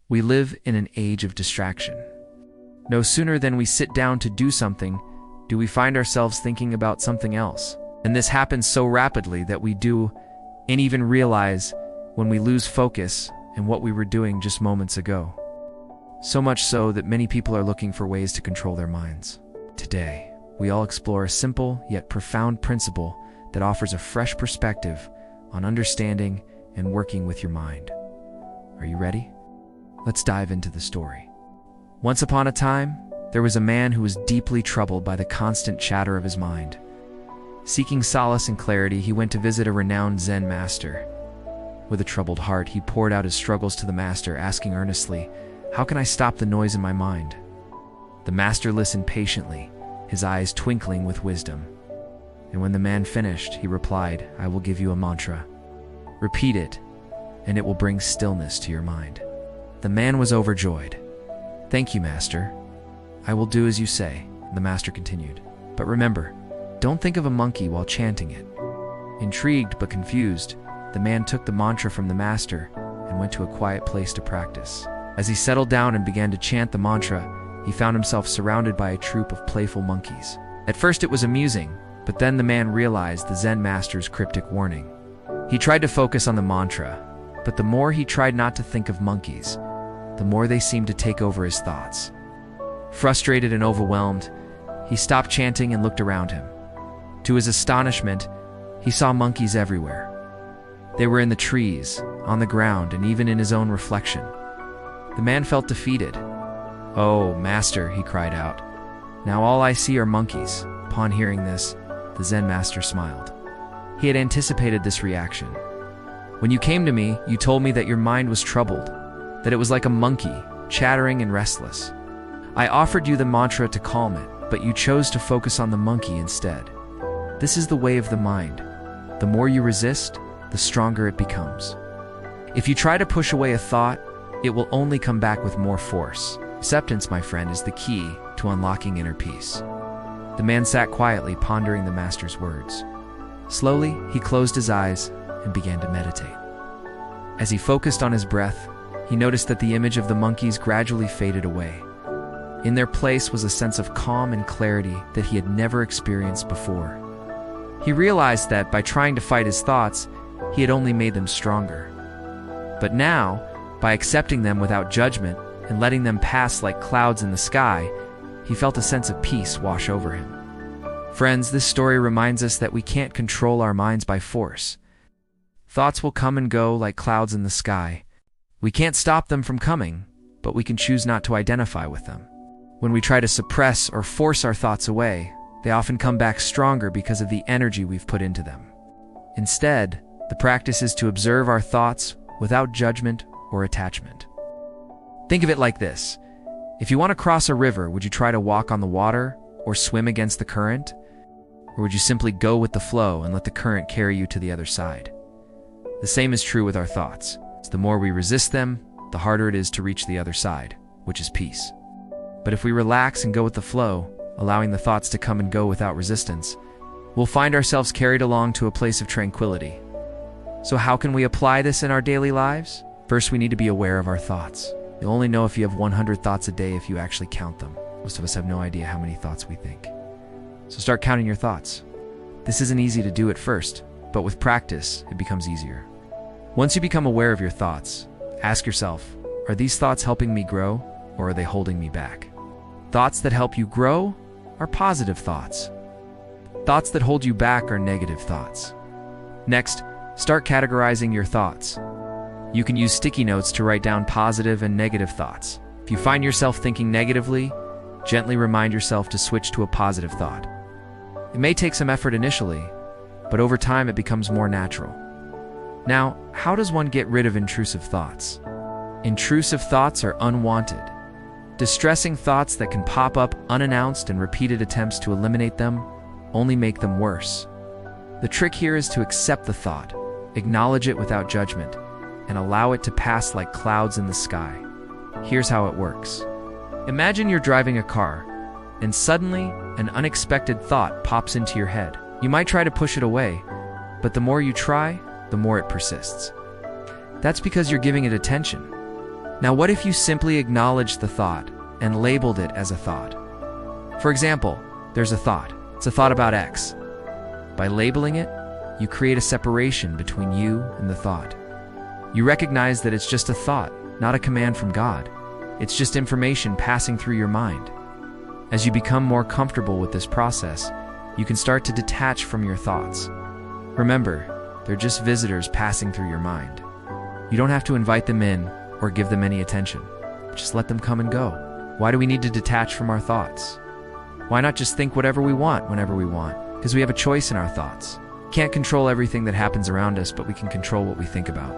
We live in an age of distraction. No sooner than we sit down to do something, do we find ourselves thinking about something else. And this happens so rapidly that we do and even realize when we lose focus in what we were doing just moments ago. So much so that many people are looking for ways to control their minds. Today, we all explore a simple yet profound principle that offers a fresh perspective on understanding and working with your mind. Are you ready? Let's dive into the story. Once upon a time, there was a man who was deeply troubled by the constant chatter of his mind. Seeking solace and clarity, he went to visit a renowned Zen master. With a troubled heart, he poured out his struggles to the master, asking earnestly, "How can I stop the noise in my mind?" The master listened patiently, his eyes twinkling with wisdom. And when the man finished, he replied, "I will give you a mantra. Repeat it, and it will bring stillness to your mind." The man was overjoyed. "Thank you, master. I will do as you say," the master continued. "But remember, don't think of a monkey while chanting it." Intrigued but confused, the man took the mantra from the master and went to a quiet place to practice. As he settled down and began to chant the mantra, he found himself surrounded by a troop of playful monkeys. At first it was amusing, but then the man realized the Zen master's cryptic warning. He tried to focus on the mantra, but the more he tried not to think of monkeys, the more they seemed to take over his thoughts. Frustrated and overwhelmed, he stopped chanting and looked around him. To his astonishment, he saw monkeys everywhere. They were in the trees, on the ground, and even in his own reflection. The man felt defeated. "Oh, master," he cried out, "now all I see are monkeys." Upon hearing this, the Zen master smiled. He had anticipated this reaction. "When you came to me, you told me that your mind was troubled, that it was like a monkey, chattering and restless. I offered you the mantra to calm it, but you chose to focus on the monkey instead. This is the way of the mind. The more you resist, the stronger it becomes. If you try to push away a thought, it will only come back with more force. Acceptance, my friend, is the key to unlocking inner peace." The man sat quietly, pondering the master's words. Slowly, he closed his eyes and began to meditate. As he focused on his breath, he noticed that the image of the monkeys gradually faded away. In their place was a sense of calm and clarity that he had never experienced before. He realized that by trying to fight his thoughts, he had only made them stronger. But now, by accepting them without judgment and letting them pass like clouds in the sky, he felt a sense of peace wash over him. Friends, this story reminds us that we can't control our minds by force. Thoughts will come and go like clouds in the sky. We can't stop them from coming, but we can choose not to identify with them. When we try to suppress or force our thoughts away, they often come back stronger because of the energy we've put into them. Instead, the practice is to observe our thoughts without judgment or attachment. Think of it like this. If you want to cross a river, would you try to walk on the water or swim against the current? Or would you simply go with the flow and let the current carry you to the other side? The same is true with our thoughts. The more we resist them, the harder it is to reach the other side, which is peace. But if we relax and go with the flow, allowing the thoughts to come and go without resistance, we'll find ourselves carried along to a place of tranquility. So how can we apply this in our daily lives? First, we need to be aware of our thoughts. You'll only know if you have 100 thoughts a day if you actually count them. Most of us have no idea how many thoughts we think. So start counting your thoughts. This isn't easy to do at first, but with practice, it becomes easier. Once you become aware of your thoughts, ask yourself, are these thoughts helping me grow, or are they holding me back? Thoughts that help you grow are positive thoughts. Thoughts that hold you back are negative thoughts. Next, start categorizing your thoughts. You can use sticky notes to write down positive and negative thoughts. If you find yourself thinking negatively, gently remind yourself to switch to a positive thought. It may take some effort initially, but over time it becomes more natural. Now, how does one get rid of intrusive thoughts? Intrusive thoughts are unwanted, distressing thoughts that can pop up unannounced, and repeated attempts to eliminate them only make them worse. The trick here is to accept the thought, acknowledge it without judgment, and allow it to pass like clouds in the sky. Here's how it works. Imagine you're driving a car, and suddenly an unexpected thought pops into your head. You might try to push it away, but the more you try, the more it persists. That's because you're giving it attention. Now, what if you simply acknowledged the thought and labeled it as a thought? For example, there's a thought. It's a thought about X. By labeling it, you create a separation between you and the thought. You recognize that it's just a thought, not a command from God. It's just information passing through your mind. As you become more comfortable with this process, you can start to detach from your thoughts. Remember, they're just visitors passing through your mind. You don't have to invite them in or give them any attention. Just let them come and go. Why do we need to detach from our thoughts? Why not just think whatever we want whenever we want? Because we have a choice in our thoughts. Can't control everything that happens around us, but we can control what we think about.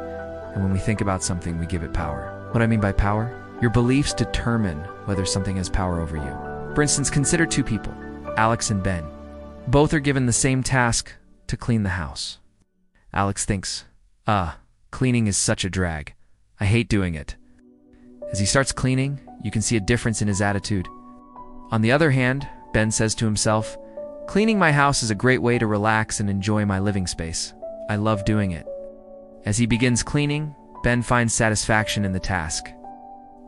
And when we think about something, we give it power. What I mean by power? Your beliefs determine whether something has power over you. For instance, consider two people, Alex and Ben. Both are given the same task to clean the house. Alex thinks, cleaning is such a drag. I hate doing it. As he starts cleaning, you can see a difference in his attitude. On the other hand, Ben says to himself, cleaning my house is a great way to relax and enjoy my living space. I love doing it. As he begins cleaning, Ben finds satisfaction in the task.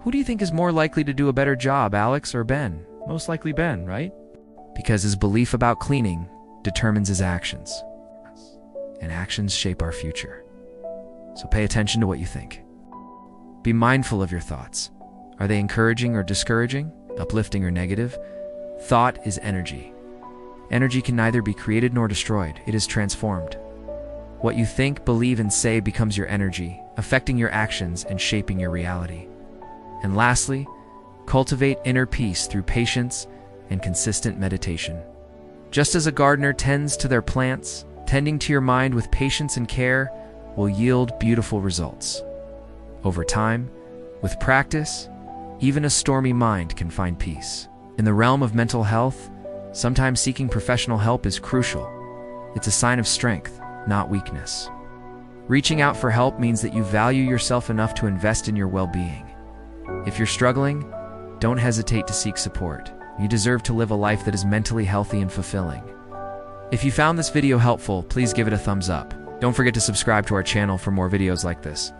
Who do you think is more likely to do a better job, Alex or Ben? Most likely Ben, right? Because his belief about cleaning determines his actions. And actions shape our future. So pay attention to what you think. Be mindful of your thoughts. Are they encouraging or discouraging? Uplifting or negative? Thought is energy. Energy can neither be created nor destroyed. It is transformed. What you think, believe, and say becomes your energy, affecting your actions and shaping your reality. And lastly, cultivate inner peace through patience and consistent meditation. Just as a gardener tends to their plants, tending to your mind with patience and care will yield beautiful results. Over time, with practice, even a stormy mind can find peace. In the realm of mental health, sometimes seeking professional help is crucial. It's a sign of strength, not weakness. Reaching out for help means that you value yourself enough to invest in your well-being. If you're struggling, don't hesitate to seek support. You deserve to live a life that is mentally healthy and fulfilling. If you found this video helpful, please give it a thumbs up. Don't forget to subscribe to our channel for more videos like this.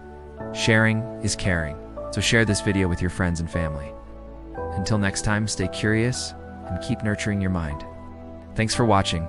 Sharing is caring, so share this video with your friends and family. Until next time, stay curious and keep nurturing your mind. Thanks for watching.